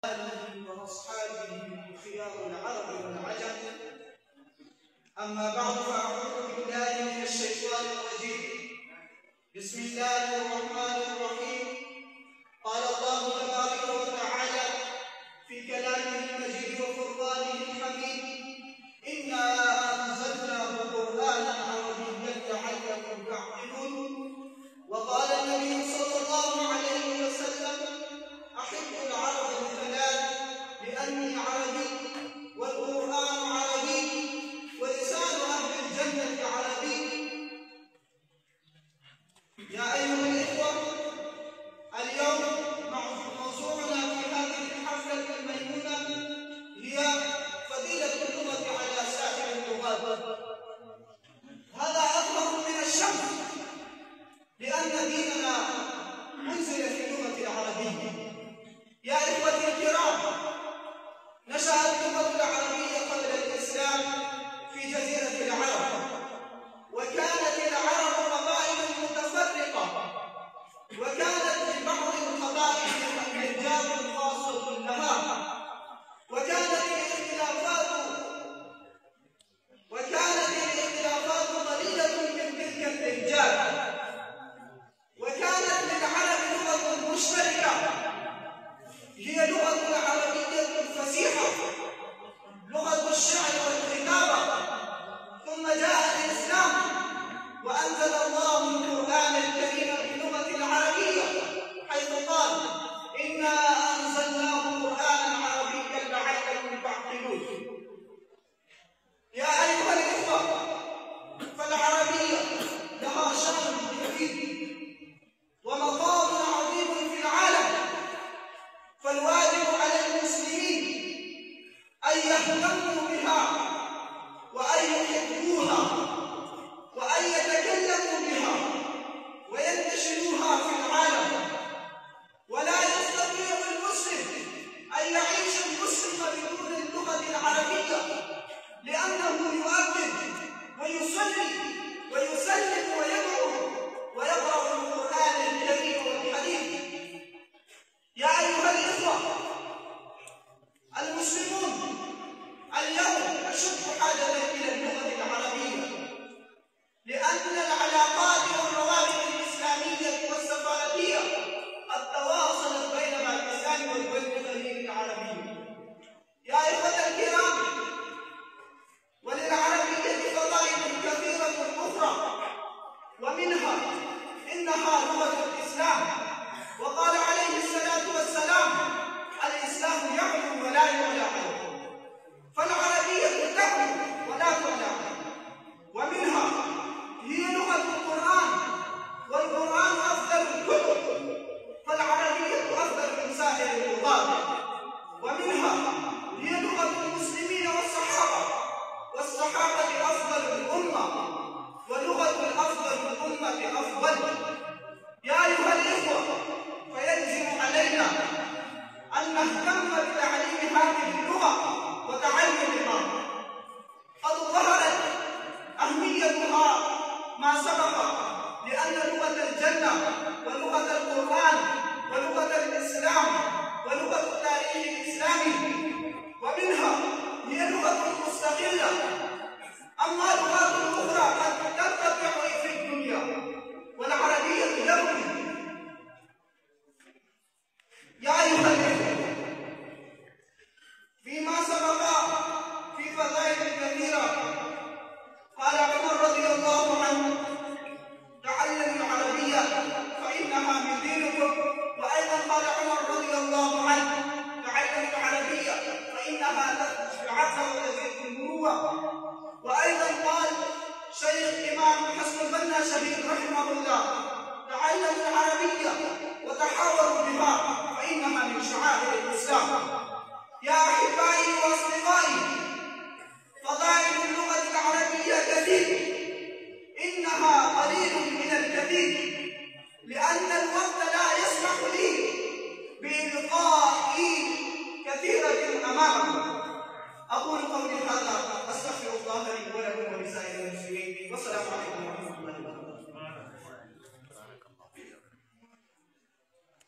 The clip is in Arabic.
وأصحابه خيار العرب والعجم. أما بعد، فأعوذ بالله من الشيطان الرجيم. بسم الله الرحمن الرحيم. قال الله تبارك وتعالى في كلامه المجيد وفرقانه الحميد: إنا أنزلناه قرآنا عربيا لعلكم تعقلون. وقال النبي صلى الله عليه وسلم: أحب العرب الثلاث لأني عربي والقرآن عربي ولسان أهل الجنة عربي. يا أيها الإخوة، اليوم موضوعنا في هذه الحفلة الميمونة هي فضيلة اللغة على سائر اللغات. هذا أظهر من الشمس، لأن ديننا أنزل في اللغة العربية. يا إخوتي الكرام، نشأت اللغة العربية قبل الإسلام في جزيرة العرب، وكانت العرب قبائل متفرقة، وكانت لبعض القبائل رجال خاصة لها، وكانت الاختلافات قليلة من تلك الرجال. وكانت للعرب لغة مشتركة، هي لغة العربية الفصيحة، لغة الشعر والكتابة. ثم جاء الإسلام وأنزل الله القرآن الكريم باللغة العربية، حيث قال: إنا أنزلناه قرآنا عربيا لعلكم تعقلون. يا أيها الإخوة، فالعربية لها شأن كبير ومقام عظيم في العالم، فالواجب على المسلمين أن يهتموا بها وأن يحبوها وأن يتكلموا بها وينتشروها في العالم. ولا يستطيع المسلم أن يعيش المسلم بدون اللغة العربية، لأنه يؤكد ويصلي ويسلم ويدعو ويقرأ القرآن الكريم والحديث. يا أيها الإخوة، المسلمون اليوم أشد حاجة إلى اللغة العربية، لأن العلاقات والروابط الإسلامية والسفاراتية قد تواصلت بين باكستان والدول الخليج العربية. يا إخوة الكرام، وللعربية فضائل كثيرة أخرى، ومنها إنها لغة الإسلام، وقال عليه الصلاة والسلام: الإسلام يعلو ولا يعلى عليه. فالعربية تعلو ولا تعلى عليه. ومنها هي لغة القرآن، والقرآن أفضل الكتب، فالعربية أفضل من سائر اللغات. ومنها هي لغة المسلمين والصحابة، والصحابة أفضل الأمة، ولغة الأفضل الأمة أفضل. يا أيها الإخوة، فيلزم علينا أن نهتم بتعليم هذه اللغة وتعلمها. قد ظهرت أهميتها ما سبق، لأن لغة الجنة ولغة